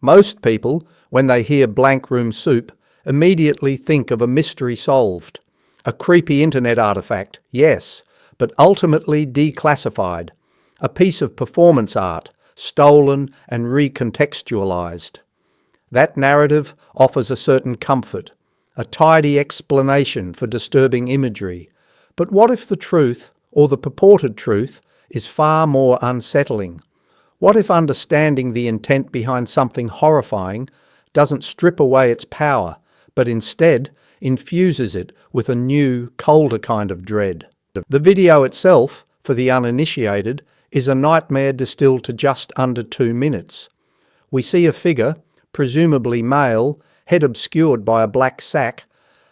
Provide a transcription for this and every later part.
Most people, when they hear blank room soup, immediately think of a mystery solved. A creepy internet artifact, yes, but ultimately declassified. A piece of performance art, stolen and recontextualized. That narrative offers a certain comfort, a tidy explanation for disturbing imagery. But what if the truth, or the purported truth, is far more unsettling? What if understanding the intent behind something horrifying doesn't strip away its power, but instead infuses it with a new, colder kind of dread? The video itself, for the uninitiated, is a nightmare distilled to just under 2 minutes. We see a figure, presumably male, head obscured by a black sack,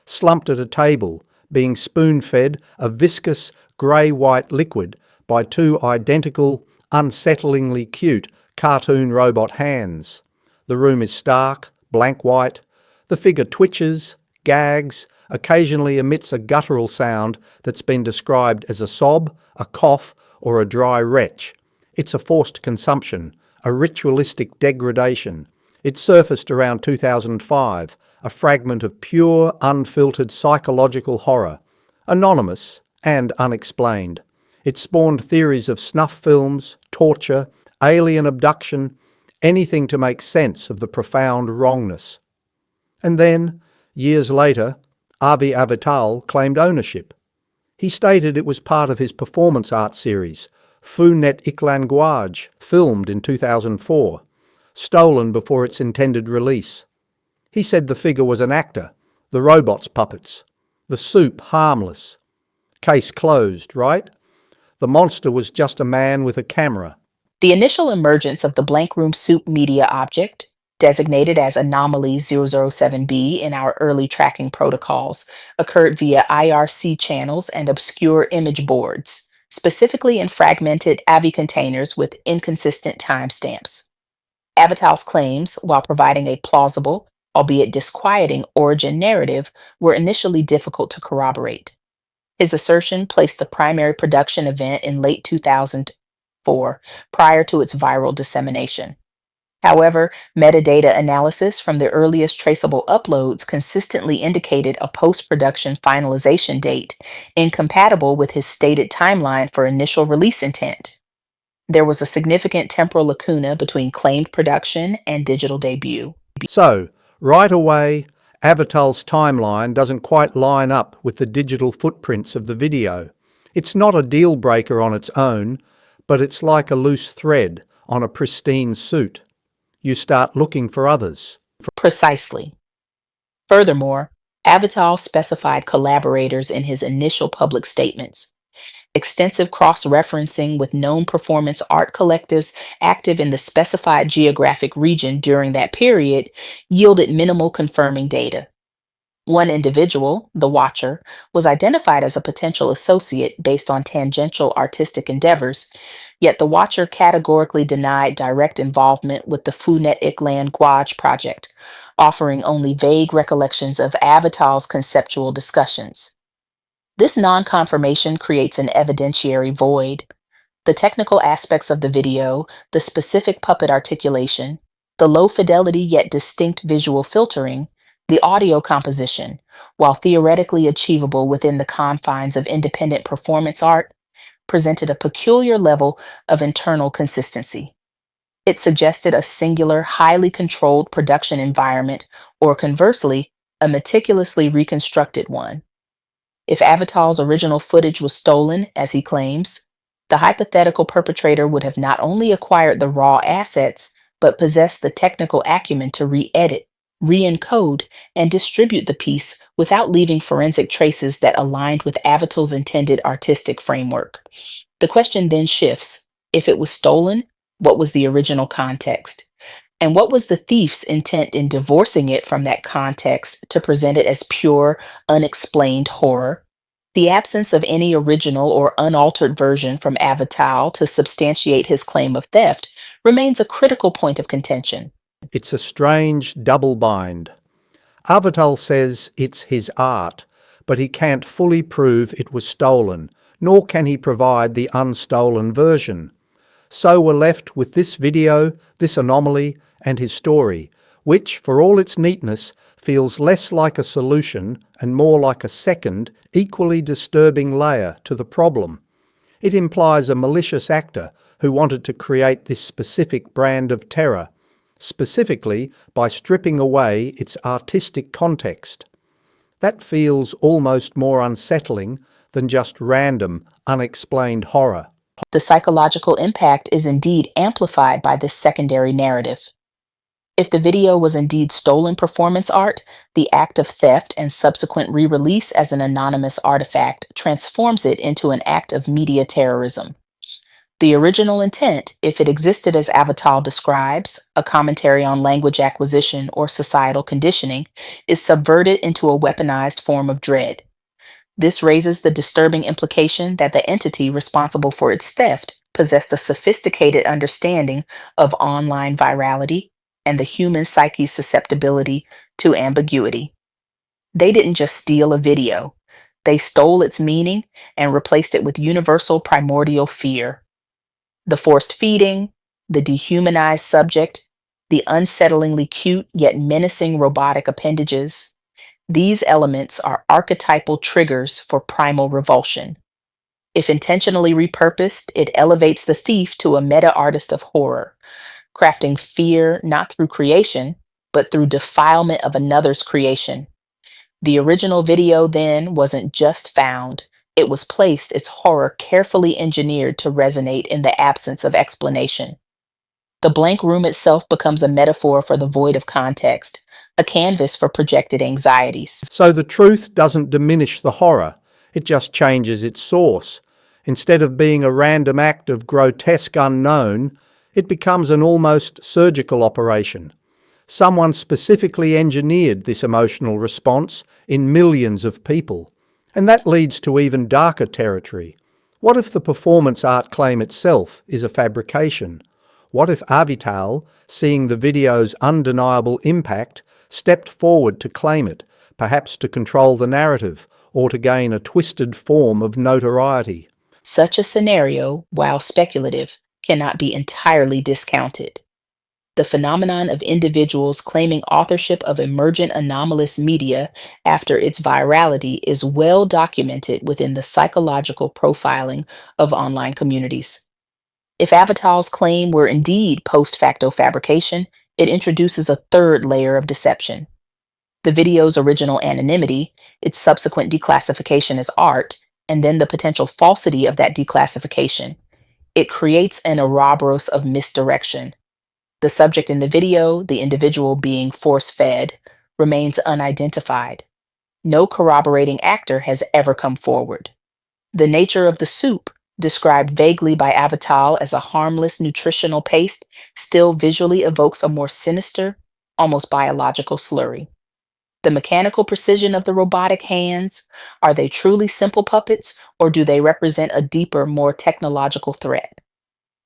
slumped at a table, being spoon-fed a viscous, grey-white liquid by two identical, unsettlingly cute cartoon robot hands. The room is stark, blank white. The figure twitches, gags, occasionally emits a guttural sound that's been described as a sob, a cough, or a dry retch. It's a forced consumption, a ritualistic degradation. It surfaced around 2005, a fragment of pure, unfiltered psychological horror, anonymous and unexplained. It spawned theories of snuff films, torture, alien abduction, anything to make sense of the profound wrongness. And then, years later, Avi Avital claimed ownership. He stated it was part of his performance art series, Meticulously, filmed in 2004, stolen before its intended release. He said the figure was an actor, the robots puppets, the soup harmless. Case closed, right? The monster was just a man with a camera. The initial emergence of the blank room soup media object, designated as Anomaly 007B in our early tracking protocols, occurred via IRC channels and obscure image boards, specifically in fragmented Avi containers with inconsistent timestamps. Avital's claims, while providing a plausible, albeit disquieting, origin narrative, were initially difficult to corroborate. His assertion placed the primary production event in late 2004, prior to its viral dissemination. However, metadata analysis from the earliest traceable uploads consistently indicated a post-production finalization date incompatible with his stated timeline for initial release intent. There was a significant temporal lacuna between claimed production and digital debut. So, right away, Avital's timeline doesn't quite line up with the digital footprints of the video. It's not a deal breaker on its own, but it's like a loose thread on a pristine suit. You start looking for others. Precisely. Furthermore, Avital specified collaborators in his initial public statements. Extensive cross-referencing with known performance art collectives active in the specified geographic region during that period yielded minimal confirming data. One individual, the Watcher, was identified as a potential associate based on tangential artistic endeavors, yet the Watcher categorically denied direct involvement with the Funet Iklan Gwaj project, offering only vague recollections of Avital's conceptual discussions. This non-confirmation creates an evidentiary void. The technical aspects of the video, the specific puppet articulation, the low fidelity yet distinct visual filtering, the audio composition, while theoretically achievable within the confines of independent performance art, presented a peculiar level of internal consistency. It suggested a singular, highly controlled production environment, or conversely, a meticulously reconstructed one. If Avital's original footage was stolen, as he claims, the hypothetical perpetrator would have not only acquired the raw assets, but possessed the technical acumen to re-edit, re-encode, and distribute the piece without leaving forensic traces that aligned with Avital's intended artistic framework. The question then shifts: if it was stolen, what was the original context? And what was the thief's intent in divorcing it from that context to present it as pure, unexplained horror? The absence of any original or unaltered version from Avital to substantiate his claim of theft remains a critical point of contention. It's a strange double bind. Avital says it's his art, but he can't fully prove it was stolen, nor can he provide the unstolen version. So we're left with this video, this anomaly, and his story, which, for all its neatness, feels less like a solution and more like a second, equally disturbing layer to the problem. It implies a malicious actor who wanted to create this specific brand of terror, specifically by stripping away its artistic context. That feels almost more unsettling than just random, unexplained horror. The psychological impact is indeed amplified by this secondary narrative. If the video was indeed stolen performance art, the act of theft and subsequent re release as an anonymous artifact transforms it into an act of media terrorism. The original intent, if it existed as Avital describes, a commentary on language acquisition or societal conditioning, is subverted into a weaponized form of dread. This raises the disturbing implication that the entity responsible for its theft possessed a sophisticated understanding of online virality and the human psyche's susceptibility to ambiguity. They didn't just steal a video, they stole its meaning and replaced it with universal primordial fear. The forced feeding, the dehumanized subject, the unsettlingly cute yet menacing robotic appendages, these elements are archetypal triggers for primal revulsion. If intentionally repurposed, it elevates the thief to a meta artist of horror, crafting fear not through creation, but through defilement of another's creation. The original video then wasn't just found, it was placed, its horror carefully engineered to resonate in the absence of explanation. The blank room itself becomes a metaphor for the void of context, a canvas for projected anxieties. So the truth doesn't diminish the horror, it just changes its source. Instead of being a random act of grotesque unknown, it becomes an almost surgical operation. Someone specifically engineered this emotional response in millions of people. And that leads to even darker territory. What if the performance art claim itself is a fabrication? What if Avital, seeing the video's undeniable impact, stepped forward to claim it, perhaps to control the narrative or to gain a twisted form of notoriety? Such a scenario, while speculative, cannot be entirely discounted. The phenomenon of individuals claiming authorship of emergent anomalous media after its virality is well documented within the psychological profiling of online communities. If Avital's claim were indeed post facto fabrication, it introduces a third layer of deception. The video's original anonymity, its subsequent declassification as art, and then the potential falsity of that declassification. It creates an Ouroboros of misdirection. The subject in the video, the individual being force fed, remains unidentified. No corroborating actor has ever come forward. The nature of the soup, described vaguely by Avital as a harmless nutritional paste, still visually evokes a more sinister, almost biological slurry. The mechanical precision of the robotic hands, are they truly simple puppets, or do they represent a deeper, more technological threat?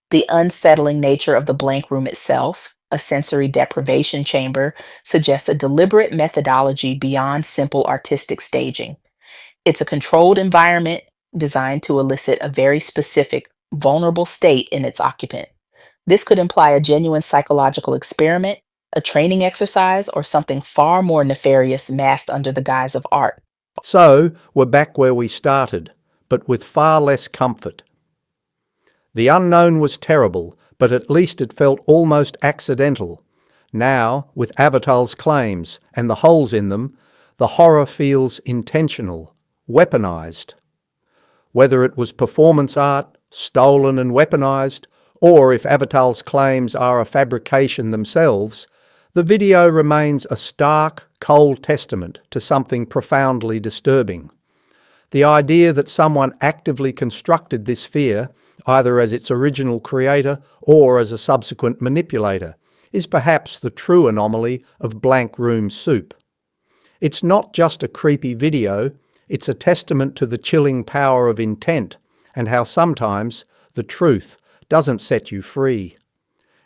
The unsettling nature of the blank room itself, a sensory deprivation chamber, suggests a deliberate methodology beyond simple artistic staging. It's a controlled environment designed to elicit a very specific, vulnerable state in its occupant. This could imply a genuine psychological experiment, a training exercise, or something far more nefarious masked under the guise of art. So, we're back where we started, but with far less comfort. The unknown was terrible, but at least it felt almost accidental. Now, with Avital's claims and the holes in them, the horror feels intentional, weaponized. Whether it was performance art, stolen and weaponized, or if Avital's claims are a fabrication themselves, the video remains a stark, cold testament to something profoundly disturbing. The idea that someone actively constructed this fear, either as its original creator or as a subsequent manipulator, is perhaps the true anomaly of blank room soup. It's not just a creepy video, it's a testament to the chilling power of intent and how sometimes the truth doesn't set you free.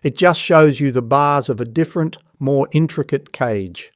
It just shows you the bars of a different, more intricate cage.